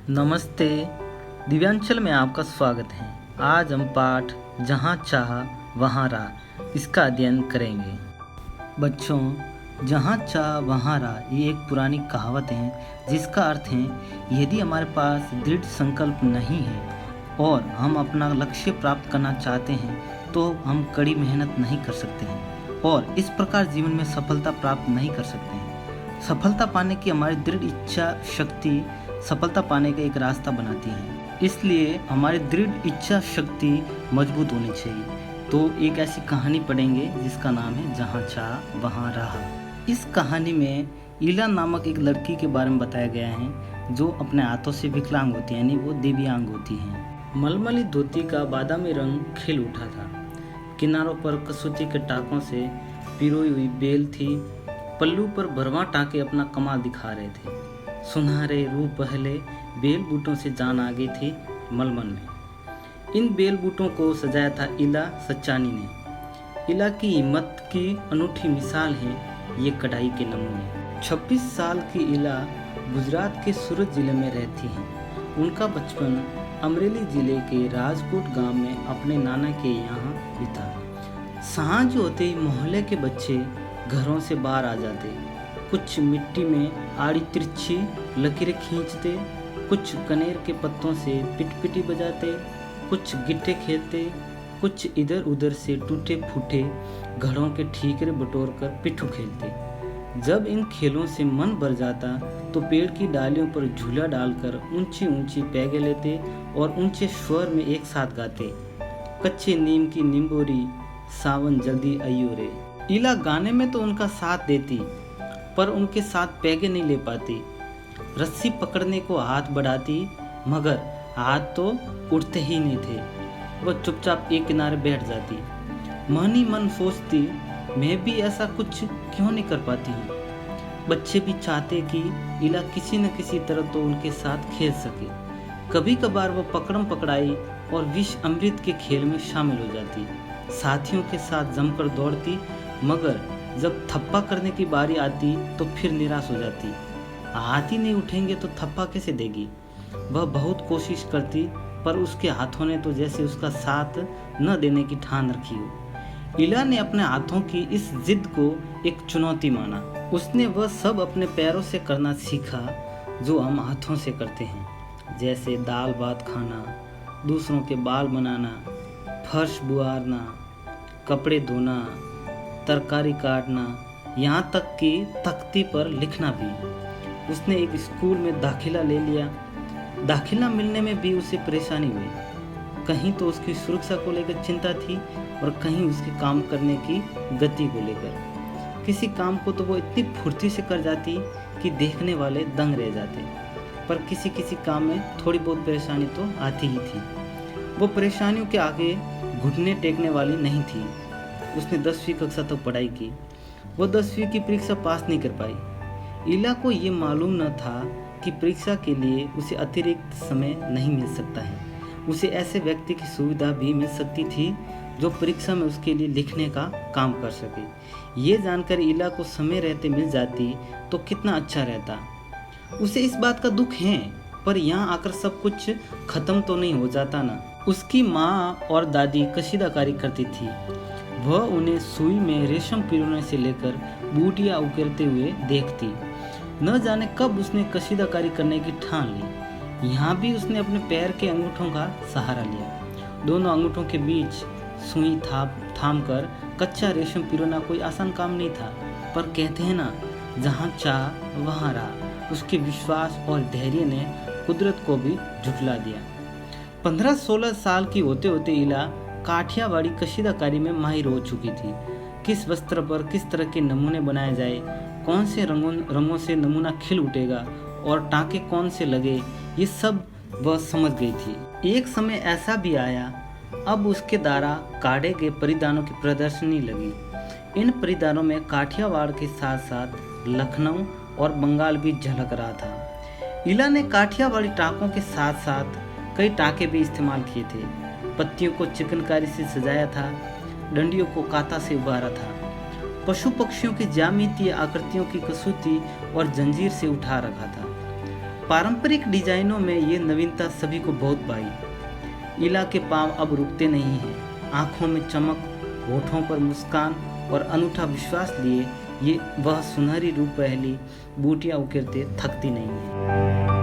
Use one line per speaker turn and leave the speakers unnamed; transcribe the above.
नमस्ते। दिव्यांचल में आपका स्वागत है। आज हम पाठ जहाँ चाह वहाँ राह इसका अध्ययन करेंगे। बच्चों, जहाँ चाह वहाँ राह ये एक पुरानी कहावत है जिसका अर्थ है यदि हमारे पास दृढ़ संकल्प नहीं है और हम अपना लक्ष्य प्राप्त करना चाहते हैं तो हम कड़ी मेहनत नहीं कर सकते हैं और इस प्रकार जीवन में सफलता प्राप्त नहीं कर सकते हैं। सफलता पाने की हमारी दृढ़ इच्छा शक्ति सफलता पाने का एक रास्ता बनाती है, इसलिए हमारी दृढ़ इच्छा शक्ति मजबूत होनी चाहिए। तो एक ऐसी कहानी पढ़ेंगे जिसका नाम है जहाँ चाह वहाँ राह। इस कहानी में ईला नामक एक लड़की के बारे में बताया गया है जो अपने हाथों से विकलांग होती है, यानी वो दिव्यांग होती है। मलमली धोती का बादामी रंग खिल उठा था, किनारों पर कसूती के टाकों से पिरोई हुई बेल थी, पल्लू पर भरवा टाके अपना कमाल दिखा रहे थे। सुनहरे रूह पहले बेल बूटों से जान आ गई थी मलमल में। इन बेल बूटों को सजाया था इला सच्चानी ने। इला की हिम्मत की अनूठी मिसाल है ये कढ़ाई के नमूने। 26 साल की इला गुजरात के सूरत जिले में रहती हैं। उनका बचपन अमरेली जिले के राजकोट गांव में अपने नाना के यहाँ बीता। सांझ होते ही मोहल्ले के बच्चे घरों से बाहर आ जाते। कुछ मिट्टी में आड़ी तिरछी लकीरें खींचते, कुछ कनेर के पत्तों से पिटपिटी बजाते, कुछ गिट्टे खेलते, कुछ इधर उधर से टूटे फूटे घड़ों के ठीकरे बटोर कर पिट्ठू खेलते। जब इन खेलों से मन भर जाता तो पेड़ की डालियों पर झूला डालकर ऊंची ऊंची पैगे लेते और ऊंचे स्वर में एक साथ गाते, कच्चे नीम की निम्बोरी सावन जल्दी आइयो रे। इला गाने में तो उनका साथ देती पर उनके साथ पैगे नहीं ले पाती। रस्सी पकड़ने को हाथ बढ़ाती मगर हाथ तो उठते ही नहीं थे। वह चुपचाप एक किनारे बैठ जाती। मन ही मन सोचती, मैं भी ऐसा कुछ क्यों नहीं कर पाती हूँ। बच्चे भी चाहते कि इला किसी न किसी तरह तो उनके साथ खेल सके। कभी कभार वह पकड़म पकड़ाई और विष अमृत के खेल में शामिल हो जाती। साथियों के साथ जमकर दौड़ती मगर जब थप्पा करने की बारी आती तो फिर निराश हो जाती। हाथ ही नहीं उठेंगे तो थप्पा कैसे देगी। वह बहुत कोशिश करती पर उसके हाथों ने तो जैसे उसका साथ न देने की ठान रखी हो। इला ने अपने हाथों की इस जिद को एक चुनौती माना। उसने वह सब अपने पैरों से करना सीखा जो हम हाथों से करते हैं, जैसे दाल भात खाना, दूसरों के बाल बनाना, फर्श बुआरना, कपड़े धोना, तरकारी काटना, यहाँ तक कि तख्ती पर लिखना भी। उसने एक स्कूल में दाखिला ले लिया। दाखिला मिलने में भी उसे परेशानी हुई। कहीं तो उसकी सुरक्षा को लेकर चिंता थी और कहीं उसके काम करने की गति को लेकर। किसी काम को तो वो इतनी फुर्ती से कर जाती कि देखने वाले दंग रह जाते, पर किसी किसी काम में थोड़ी बहुत परेशानी तो आती ही थी। वो परेशानियों के आगे घुटने टेकने वाली नहीं थी। उसने 10वीं कक्षा तक पढ़ाई की। वो 10वीं की परीक्षा पास नहीं कर पाई। इला को ये मालूम न था कि परीक्षा के लिए उसे अतिरिक्त समय नहीं मिल सकता है। उसे ऐसे व्यक्ति की सुविधा भी मिल सकती थी जो परीक्षा में उसके लिए लिखने का काम कर सके। ये जानकर इला को समय रहते मिल जाती तो कितना अच्छा रहता। उसे इस बात का दुख है पर यहाँ आकर सब कुछ खत्म तो नहीं हो जाता ना। उसकी माँ और दादी कशीदाकारी करती थी। वह उन्हें सुई में रेशम पिरोने से लेकर बूटियां उकेरते हुए देखती। न जाने कब उसने कशीदाकारी करने की ठान ली। यहाँ भी उसने अपने पैर के अंगूठों का सहारा लिया। दोनों अंगूठों के बीच सुई थाम कर कच्चा रेशम पिरोना कोई आसान काम नहीं था, पर कहते हैं ना, जहाँ चाह वहाँ राह। उसके विश्वास और धैर्य ने कुदरत को भी झुठला दिया। 15-16 साल की होते होते इला काठियावाड़ी कशीदाकारी में माहिर हो चुकी थी। किस वस्त्र पर किस तरह के नमूने बनाए जाए, कौन से रंगों से नमूना खिल उठेगा और टाँके कौन से लगे, ये सब वह समझ गई थी। एक समय ऐसा भी आया, अब उसके द्वारा काढ़े गए परिधानों की प्रदर्शनी लगी। इन परिधानों में काठियावाड़ के साथ साथ लखनऊ और बंगाल भी झलक रहा था। इला ने काठियावाड़ी टाँकों के साथ साथ कई टाँके भी इस्तेमाल किए थे। पत्तियों को चिकनकारी से सजाया था, डंडियों को कांता से उभारा था, पशु पक्षियों की ज्यामितीय आकृतियों की कसूती और जंजीर से उठा रखा था। पारंपरिक डिजाइनों में ये नवीनता सभी को बहुत भाई। इला के पांव अब रुकते नहीं हैं, आंखों में चमक, होठों पर मुस्कान और अनूठा विश्वास लिए ये वह सुनहरी रूप पहली बूटियाँ उकेरते थकती नहीं है।